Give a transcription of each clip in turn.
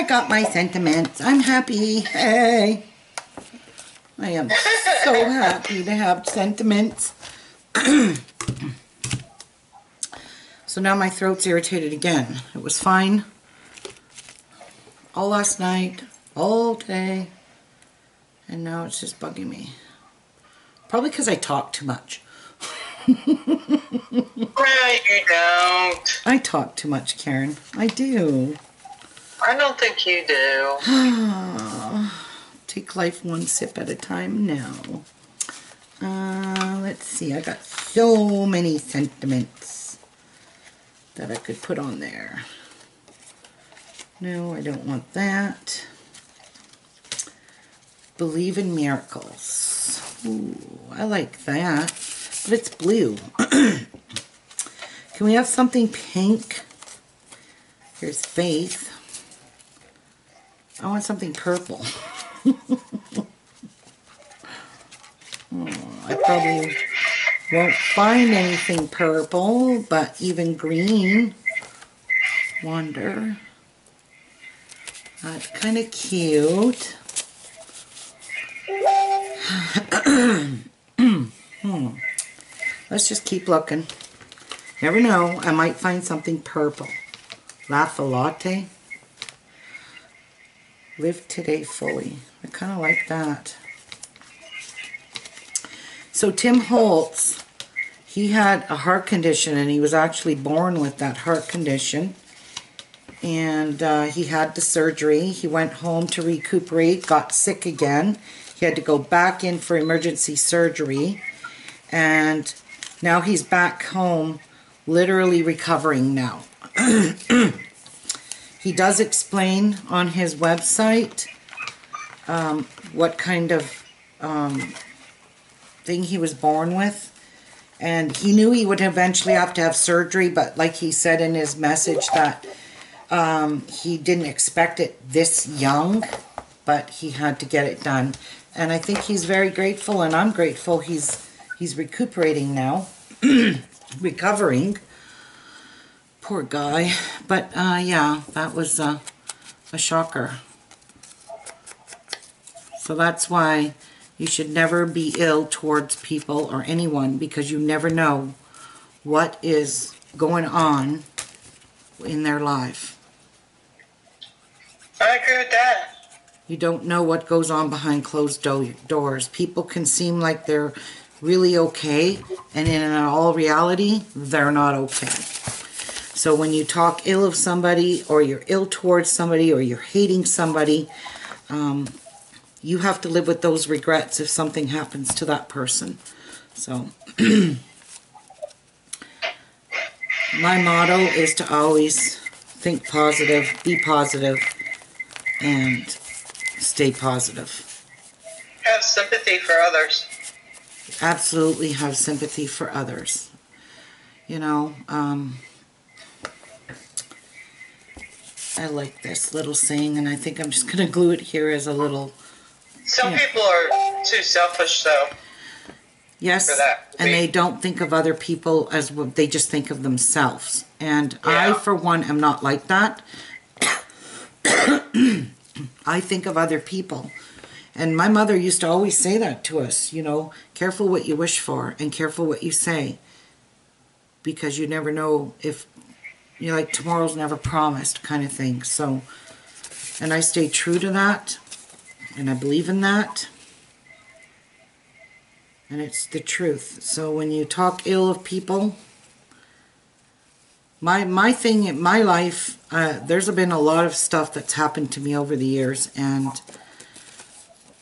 got my sentiments. I'm happy. Hey. I am so happy to have sentiments. So now my throat's irritated again. It was fine all last night, all day, and now it's just bugging me. Probably because I talk too much. No, you don't. I talk too much, Karen. I do. I don't think you do. Take life one sip at a time now. Let's see. I got so many sentiments that I could put on there. No, I don't want that. Believe in miracles. Ooh, I like that. But it's blue. Can we have something pink? Here's faith. I want something purple. I probably won't find anything purple, but even green. Wonder. That's kind of cute. Let's just keep looking. Never know, I might find something purple. Laugh a latte. Live today fully. I kind of like that. So Tim Holtz, he had a heart condition, and he was actually born with that heart condition. And he had the surgery. He went home to recuperate, got sick again. He had to go back in for emergency surgery. And now he's back home, literally recovering now. He does explain on his website what kind of thing he was born with. And he knew he would eventually have to have surgery, but like he said in his message that he didn't expect it this young, but he had to get it done. And I think he's very grateful, and I'm grateful he's recuperating now, recovering. Poor guy. But yeah, that was a shocker. So that's why you should never be ill towards people or anyone, because you never know what is going on in their life. I agree with that. You don't know what goes on behind closed doors. People can seem like they're really okay, and in all reality, they're not okay. So when you talk ill of somebody, or you're ill towards somebody, or you're hating somebody, you have to live with those regrets if something happens to that person. So my motto is to always think positive, be positive, and stay positive. Have sympathy for others. Absolutely have sympathy for others. You know, I like this little saying, and I think I'm just going to glue it here as a little... Some people are too selfish, though. Yes, and they don't think of other people as what they just think of themselves. And yeah. I, for one, am not like that. I think of other people. And my mother used to always say that to us, you know, careful what you wish for and careful what you say. Because you never know if, you know, like tomorrow's never promised kind of thing. So, and I stay true to that. And I believe in that. And it's the truth. So when you talk ill of people, my thing in my life, there's been a lot of stuff that's happened to me over the years. And,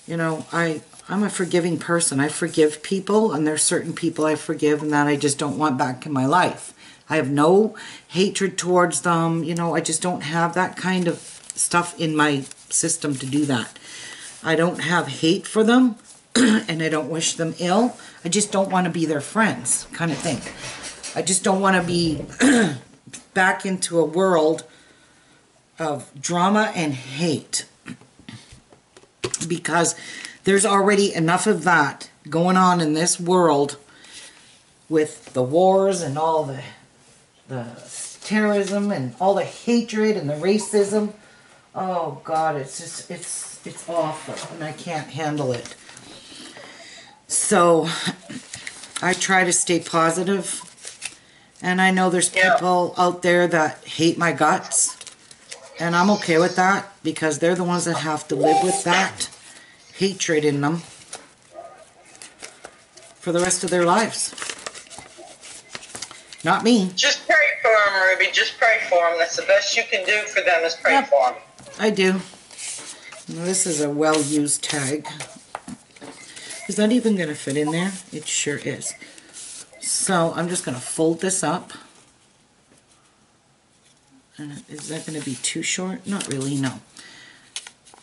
you know, I'm a forgiving person. I forgive people, and there's certain people I forgive and that I just don't want back in my life. I have no hatred towards them. You know, I just don't have that kind of stuff in my system to do that. I don't have hate for them, and I don't wish them ill. I just don't want to be their friends, kind of thing. I just don't want to be back into a world of drama and hate, because there's already enough of that going on in this world with the wars and all the terrorism and all the hatred and the racism. Oh God, it's just, it's awful, and I can't handle it. So I try to stay positive, and I know there's people out there that hate my guts, and I'm okay with that because they're the ones that have to live with that hatred in them for the rest of their lives. Not me. Just pray for them, Ruby. Just pray for them. That's the best you can do for them is pray for them. I do. This is a well-used tag. Is that even going to fit in there? It sure is. So I'm just going to fold this up. And is that going to be too short? Not really, no.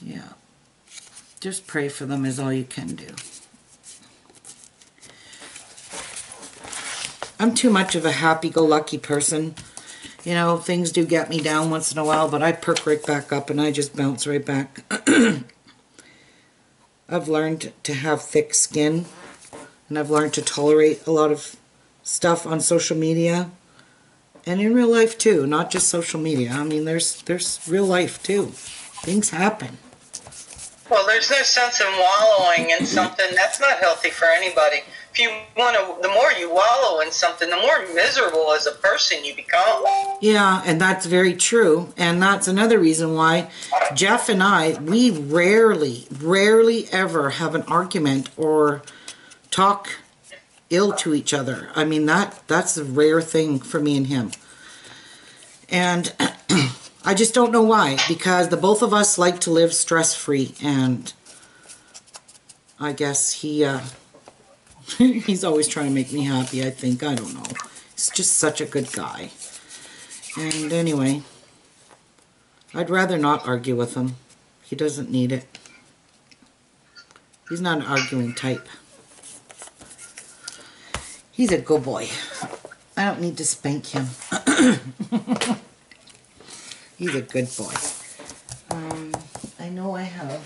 Yeah. Just pray for them is all you can do. I'm too much of a happy-go-lucky person. You know, things do get me down once in a while, but I perk right back up and I just bounce right back. I've learned to have thick skin, and I've learned to tolerate a lot of stuff on social media and in real life too, not just social media. I mean, there's real life too. Things happen. Well, there's no sense in wallowing in something that's not healthy for anybody. If you want to, the more you wallow in something, the more miserable as a person you become. Yeah, and that's very true. And that's another reason why Jeff and I, we rarely ever have an argument or talk ill to each other. I mean, that's a rare thing for me and him. And I just don't know why, because the both of us like to live stress-free, and I guess he he's always trying to make me happy, I think. I don't know. He's just such a good guy. And anyway, I'd rather not argue with him. He doesn't need it. He's not an arguing type. He's a good boy. I don't need to spank him. He's a good boy. I know I have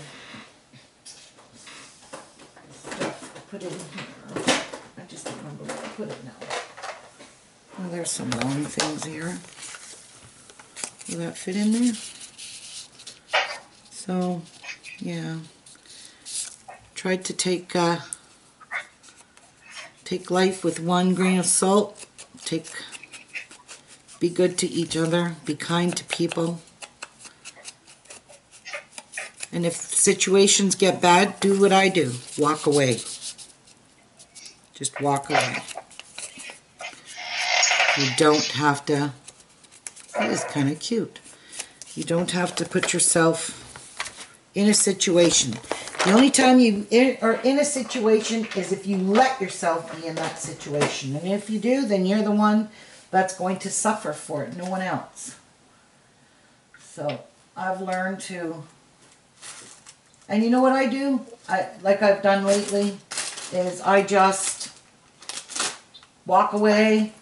stuff to put in here. I just don't remember where I put it now. Oh, there's some long things here. Will that fit in there? So, yeah. Tried to take life with 1 grain of salt. Be good to each other. Be kind to people. And if situations get bad, do what I do. Walk away. Just walk away. You don't have to. That is kind of cute. You don't have to put yourself in a situation. The only time you are in a situation is if you let yourself be in that situation. And if you do, then you're the one that's going to suffer for it, no one else. So I've learned to, and you know what I do? Like I've done lately, is I just walk away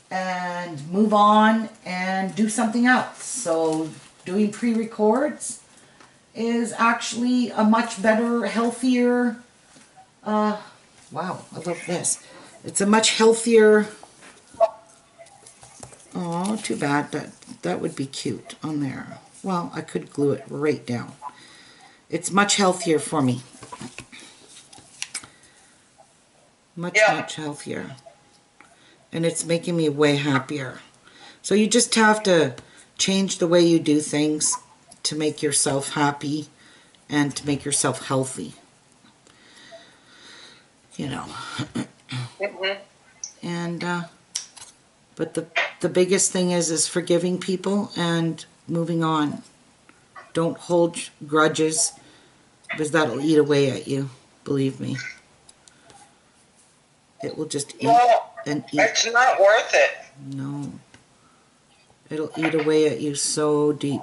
and move on and do something else. So doing pre-records is actually a much better, healthier, wow, I love this. It's a much healthier, oh, too bad, that would be cute on there. Well, I could glue it right down. It's much healthier for me. Much healthier. And it's making me way happier. So you just have to change the way you do things to make yourself happy and to make yourself healthy. You know. And but the biggest thing is forgiving people and moving on. Don't hold grudges, because that'll eat away at you, believe me. It will just eat and eat. It's not worth it. No. It'll eat away at you so deep.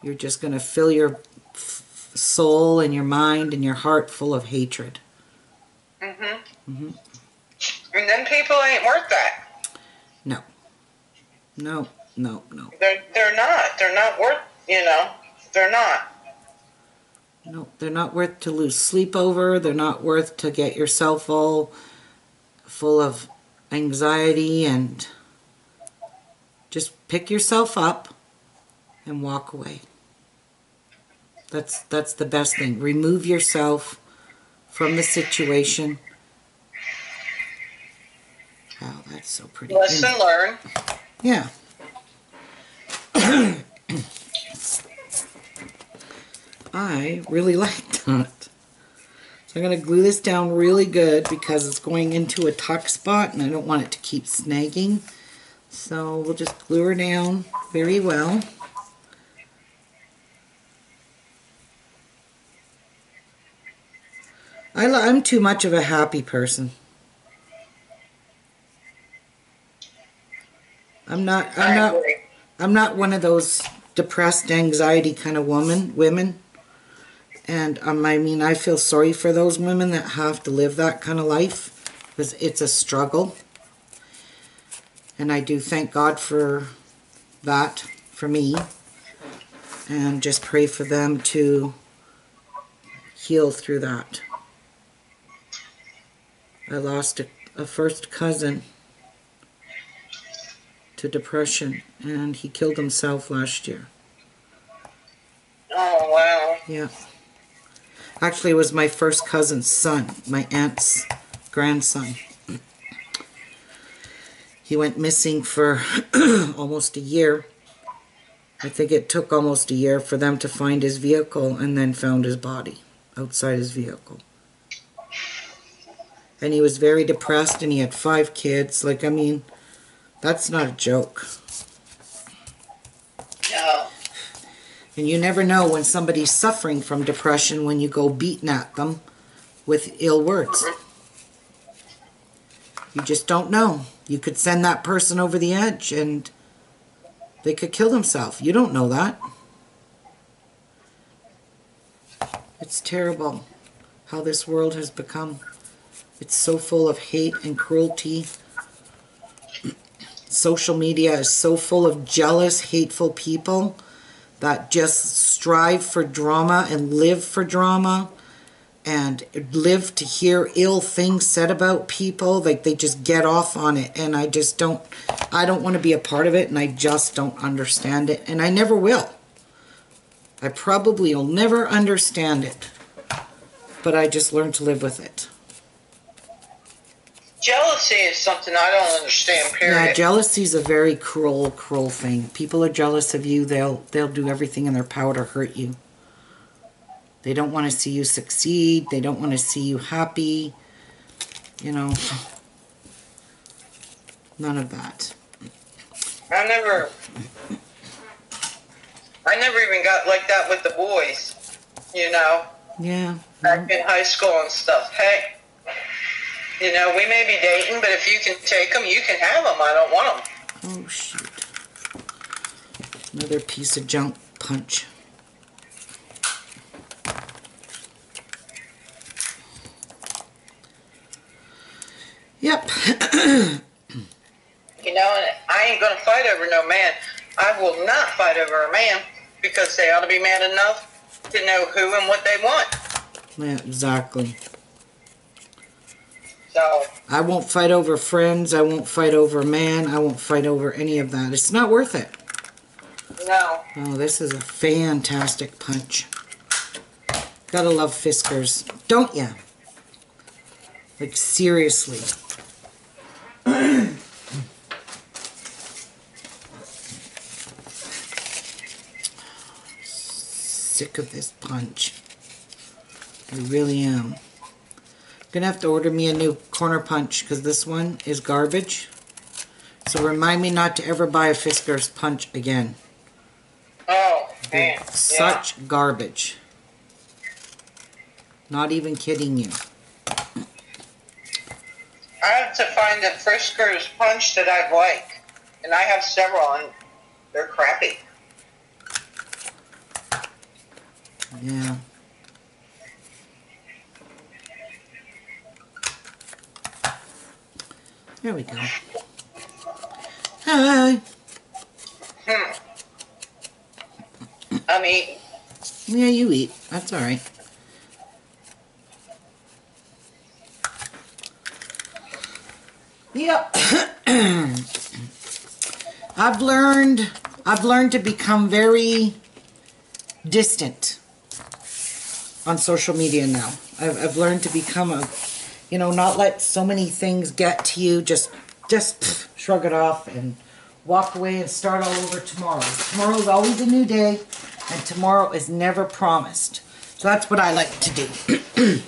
You're just going to fill your soul and your mind and your heart full of hatred. And then people ain't worth that. No. No. They're not. They're not worth, you know, they're not. No, they're not worth to lose sleep over. They're not worth to get yourself all full of anxiety and Just pick yourself up and walk away. That's the best thing. Remove yourself from the situation. Wow, that's so pretty. Lesson learned. Yeah. I really like that. So I'm going to glue this down really good because it's going into a tuck spot and I don't want it to keep snagging. So we'll just glue her down very well. I'm too much of a happy person. I'm not one of those depressed, anxiety kind of women. And I mean, I feel sorry for those women that have to live that kind of life because it's a struggle. And I do thank God for that, for me. And just pray for them to heal through that. I lost a first cousin to depression, and he killed himself last year. Oh, wow. Yeah. Actually, it was my first cousin's son, my aunt's grandson. He went missing for almost a year. I think it took almost a year for them to find his vehicle and then found his body outside his vehicle. And he was very depressed and he had 5 kids. Like, I mean, that's not a joke. No. And you never know when somebody's suffering from depression when you go beating at them with ill words. You just don't know. You could send that person over the edge and they could kill themselves. You don't know that. It's terrible how this world has become. It's so full of hate and cruelty. Social media is so full of jealous, hateful people that just strive for drama and live for drama and live to hear ill things said about people. Like, they just get off on it, and I don't want to be a part of it, and I just don't understand it, and I never will. I probably will never understand it, but I just learned to live with it. Jealousy is something I don't understand, period. Yeah, jealousy is a very cruel, cruel thing. People are jealous of you. They'll do everything in their power to hurt you. They don't want to see you succeed. They don't want to see you happy. You know, none of that. I never even got like that with the boys, you know. Yeah. Back in high school and stuff. Hey, you know, we may be dating, but if you can take them, you can have them. I don't want them. Oh, shoot. Another piece of junk punch. Yep. You know, and I ain't going to fight over no man. I will not fight over a man because they ought to be man enough to know who and what they want. Yeah, exactly. So I won't fight over friends. I won't fight over a man. I won't fight over any of that. It's not worth it. no. Oh, this is a fantastic punch. Gotta love Fiskars, don't ya? Like, seriously. Sick of this punch. I really am. Gonna have to order me a new corner punch because this one is garbage. So remind me not to ever buy a Fiskars punch again. Oh, man. Such garbage. Not even kidding you. I have to find a Friskers punch that I like. And I have several, and they're crappy. Yeah. There we go. Hi. I'm eating. Yeah, you eat. That's all right. Yep. I've learned to become very distant on social media now. I've learned to become not let so many things get to you. Just shrug it off and walk away and start all over tomorrow. Tomorrow's always a new day, and tomorrow is never promised. So that's what I like to do.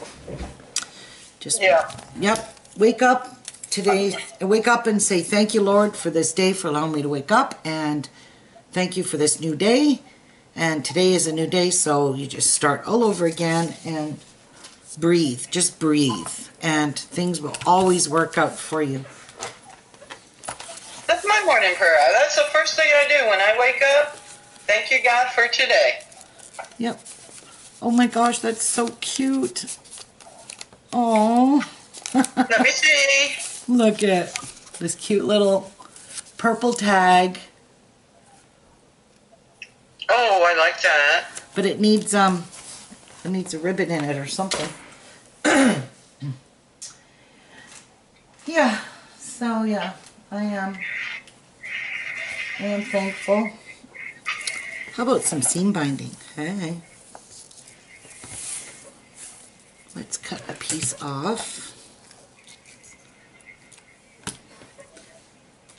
Yep. Wake up today. Wake up and say, thank you, Lord, for this day, for allowing me to wake up, and thank you for this new day. And today is a new day, so you just start all over again and breathe. Just breathe, and things will always work out for you. That's my morning prayer. That's the first thing I do when I wake up. Thank you, God, for today. Yep. Oh my gosh, that's so cute. Oh. Let me see. Look at this cute little purple tag. Oh, I like that. But it needs a ribbon in it or something. Yeah. So yeah, I am thankful. How about some seam binding? Hey. Let's cut a piece off.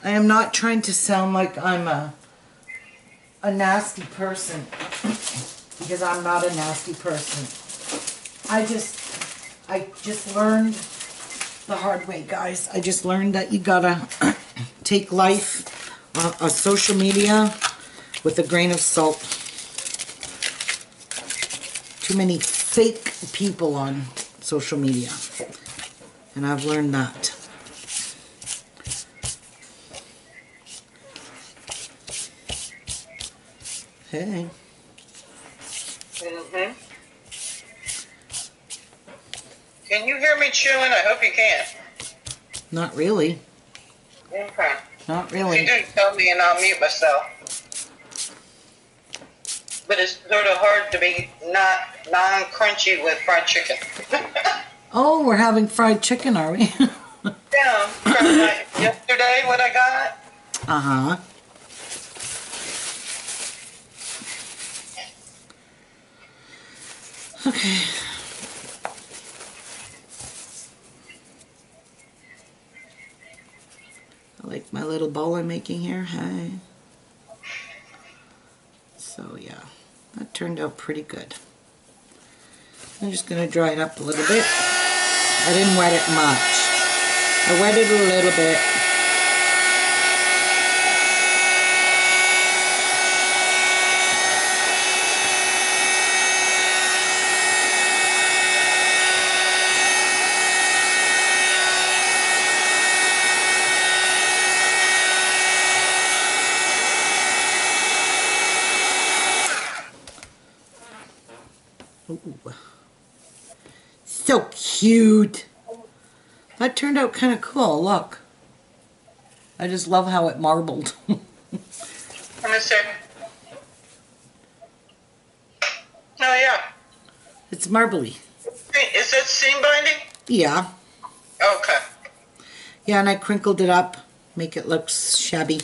I am not trying to sound like I'm a nasty person, because I'm not a nasty person. I just learned the hard way, guys. I just learned that you gotta take life on social media with a grain of salt. Too many fake people on social media, and I've learned that. Hey. Mm-hmm. Can you hear me chewing? I hope you can. Not really. Okay. Not If really. you do, tell me and I'll mute myself. But it's sort of hard to be not non-crunchy with fried chicken. Oh, we're having fried chicken, are we? Yeah. Yesterday, what I got? Uh-huh. Okay. I like my little ball I'm making here. Hi. So yeah, that turned out pretty good. I'm just going to dry it up a little bit. I didn't wet it much. I wet it a little bit. Ooh. So cute. That turned out kind of cool. Look. I just love how it marbled. Let me see. Oh, yeah. It's marbly. Is that seam binding? Yeah. Okay. Yeah, and I crinkled it up. Make it look shabby.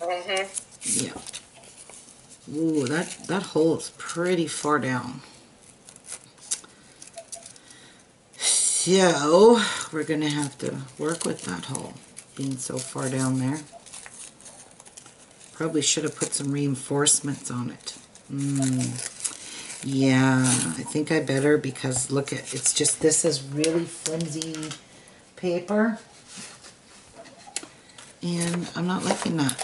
Mm-hmm. Yeah. Ooh, that hole is pretty far down. So, we're going to have to work with that hole being so far down there. Probably should have put some reinforcements on it. Yeah, I think I better, because look at, it's just, this is really flimsy paper. And I'm not liking that.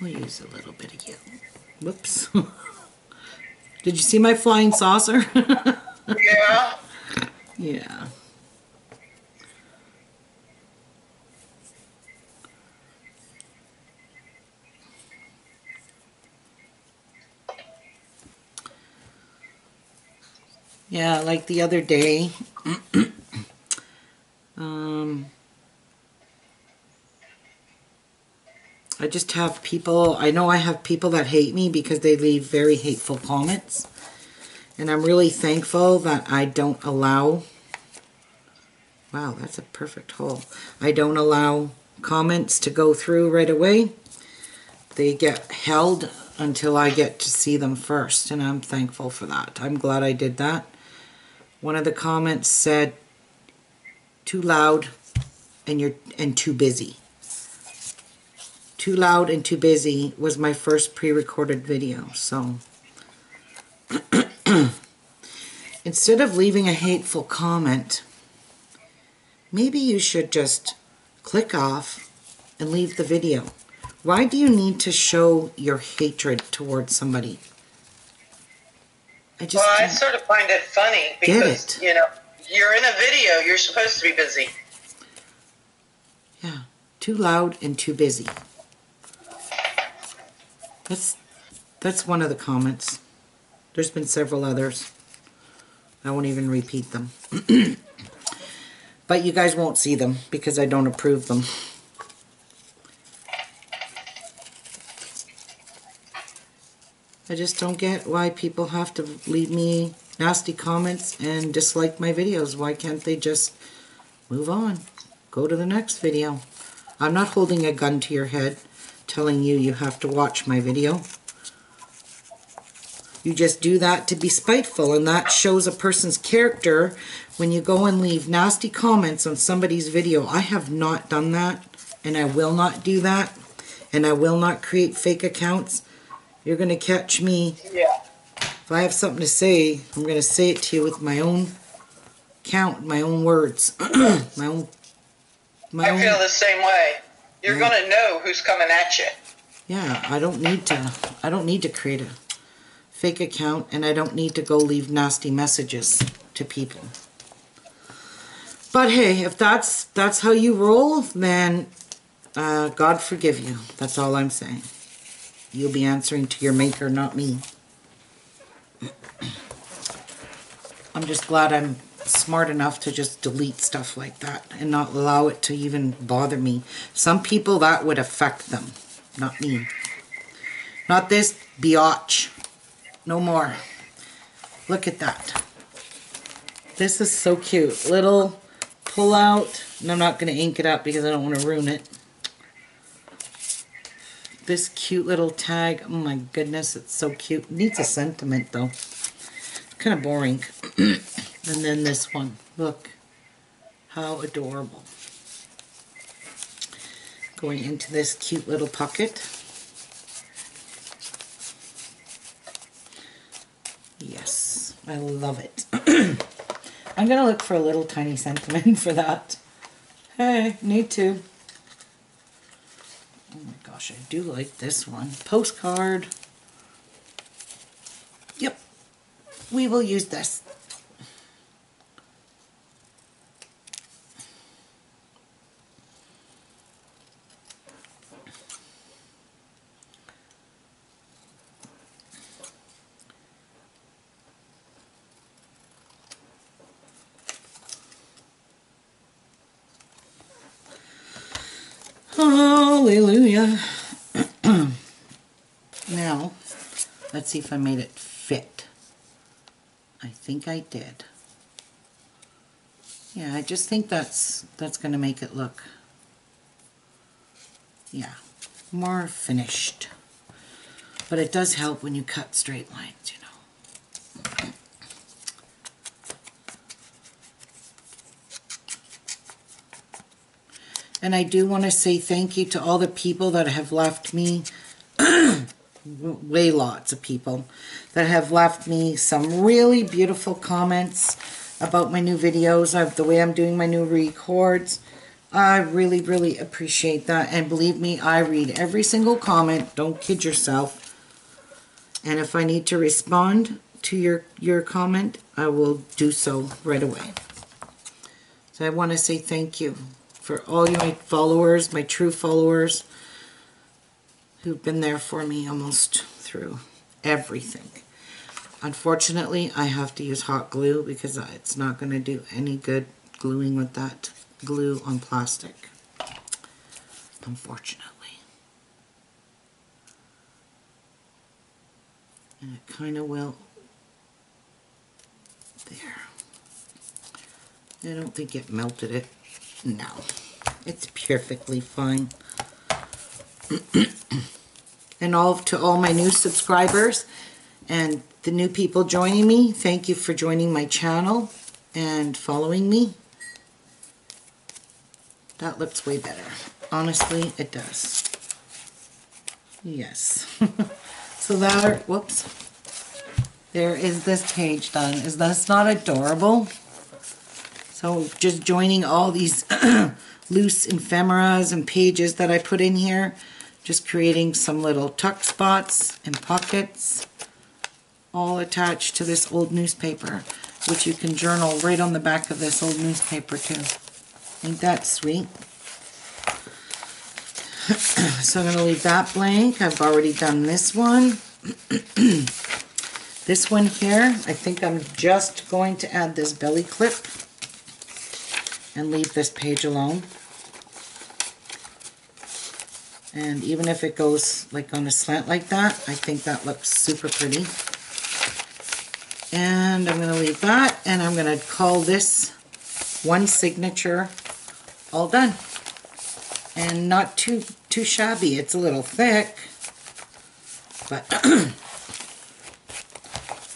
We'll use a little bit of yellow. Whoops. Did you see my flying saucer? Yeah. Yeah. Yeah, like the other day, I just have people, I know I have people that hate me because they leave very hateful comments. And I'm really thankful that I don't allow Wow, that's a perfect hole. I don't allow comments to go through right away. They get held until I get to see them first, and I'm thankful for that. I'm glad I did that. One of the comments said, too loud and too busy. Too loud and too busy was my first pre-recorded video, so instead of leaving a hateful comment, maybe you should just click off and leave the video. Why do you need to show your hatred towards somebody? Well, I sort of find it funny because, you know, you're in a video, you're supposed to be busy. Yeah, too loud and too busy. That's one of the comments. There's been several others. I won't even repeat them. But you guys won't see them because I don't approve them. I just don't get why people have to leave me nasty comments and dislike my videos. Why can't they just move on? Go to the next video. I'm not holding a gun to your head telling you you have to watch my video. You just do that to be spiteful, and that shows a person's character when you go and leave nasty comments on somebody's video. I have not done that, and I will not do that, and I will not create fake accounts. You're going to catch me. Yeah. If I have something to say, I'm going to say it to you with my own count, my own words. I feel the same way. You're going to know who's coming at you. Yeah, I don't need to create a fake account, and I don't need to go leave nasty messages to people. But hey, if that's how you roll, then God forgive you. That's all I'm saying. You'll be answering to your maker, not me. I'm just glad I'm smart enough to just delete stuff like that and not allow it to even bother me. Some people, that would affect them, not me. Not this biatch. No more. Look at that. This is so cute. Little pull out. And I'm not going to ink it up because I don't want to ruin it. This cute little tag. Oh my goodness, it's so cute. It needs a sentiment though. Kind of boring. And then this one. Look. How adorable. Going into this cute little pocket. Yes, I love it. I'm going to look for a little tiny sentiment for that. Hey, need to. Oh my gosh, I do like this one. Postcard. Yep, we will use this. Hallelujah. Now, let's see if I made it fit. I think I did. Yeah, I just think that's going to make it look, yeah, more finished. But it does help when you cut straight lines, you know. And I do want to say thank you to all the people that have left me, way lots of people, that have left me some really beautiful comments about my new videos, the way I'm doing my new records. I really, really appreciate that. And believe me, I read every single comment. Don't kid yourself. And if I need to respond to your comment, I will do so right away. So I want to say thank you for all my followers, my true followers, who've been there for me almost through everything. Unfortunately, I have to use hot glue because it's not going to do any good gluing with that glue on plastic. Unfortunately. And it kind of will. There. I don't think it melted it. No, it's perfectly fine. And to all my new subscribers and the new people joining me, thank you for joining my channel and following me. That looks way better. Honestly, it does. Yes. So that, whoops. There is this page done. Is that not adorable? So just joining all these loose ephemeras and pages that I put in here. Just creating some little tuck spots and pockets. All attached to this old newspaper. Which you can journal right on the back of this old newspaper too. Ain't that sweet? So I'm going to leave that blank. I've already done this one. This one here, I think I'm just going to add this belly clip and leave this page alone. And even if it goes like on a slant like that, I think that looks super pretty. And I'm going to leave that, and I'm going to call this one signature all done. And not too shabby. It's a little thick, but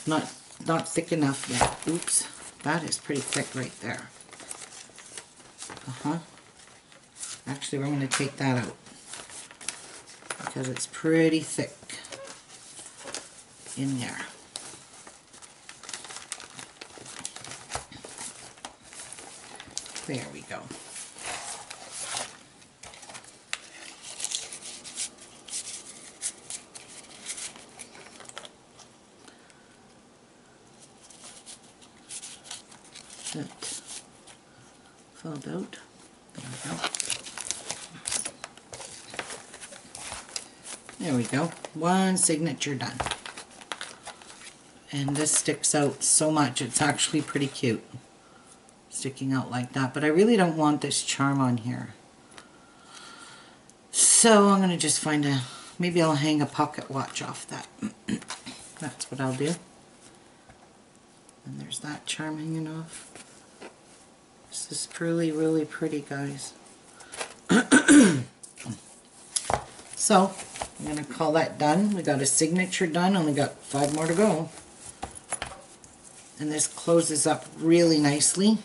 not thick enough yet. Oops, that is pretty thick right there. Actually, we're going to take that out because it's pretty thick in there. There we go. That filled out. There we go. There we go. One signature done. And this sticks out so much. It's actually pretty cute. Sticking out like that. But I really don't want this charm on here. So I'm going to just find a... Maybe I'll hang a pocket watch off that. That's what I'll do. And there's that charm hanging off. This is really, really pretty, guys. So, I'm going to call that done. We got a signature done. Only got 5 more to go. And this closes up really nicely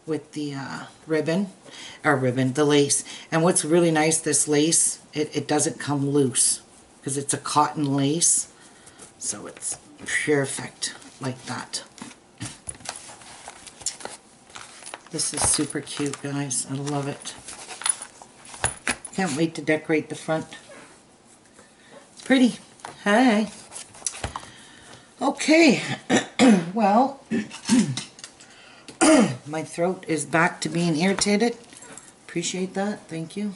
with the the lace. And what's really nice, this lace, it doesn't come loose because it's a cotton lace. So it's perfect like that. This is super cute, guys. I love it. Can't wait to decorate the front. Pretty. Hey. Okay. Well, my throat is back to being irritated. Appreciate that. Thank you.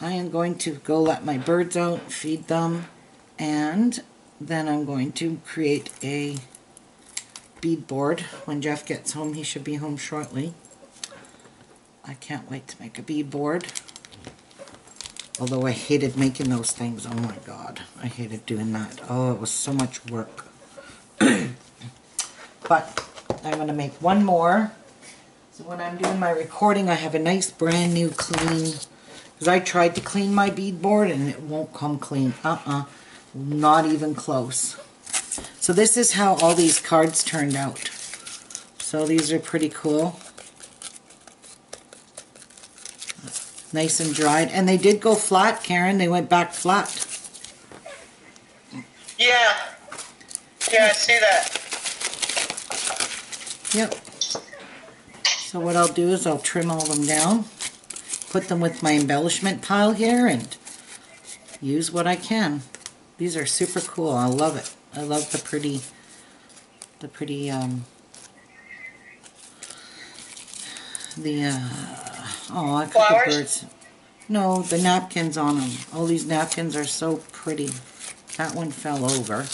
I am going to go let my birds out, feed them, and then I'm going to create a bead board. When Jeff gets home, he should be home shortly. I can't wait to make a bead board. Although I hated making those things. Oh my god, I hated doing that. Oh, it was so much work. But I'm going to make one more. So when I'm doing my recording, I have a nice brand new clean, because I tried to clean my bead board and it won't come clean. Not even close. So this is how all these cards turned out. So these are pretty cool. Nice and dried. And they did go flat, Karen. They went back flat. Yeah. Yeah, I see that. Yep. So what I'll do is I'll trim all of them down, put them with my embellishment pile here, and use what I can. These are super cool. I love it. I love the pretty oh, I got the birds. No, the napkins on them. All these napkins are so pretty. That one fell over,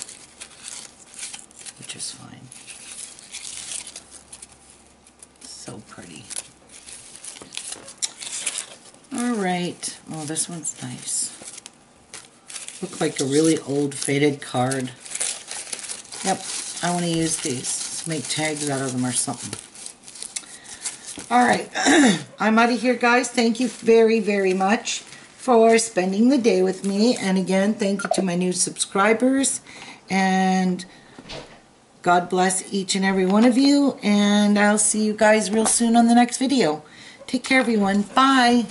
which is fine. So pretty. Alright. Oh, this one's nice. Look like a really old faded card. Yep, I want to use these. make tags out of them or something. Alright, I'm out of here, guys. Thank you very, very much for spending the day with me. And again, thank you to my new subscribers. And God bless each and every one of you. And I'll see you guys real soon on the next video. Take care, everyone. Bye.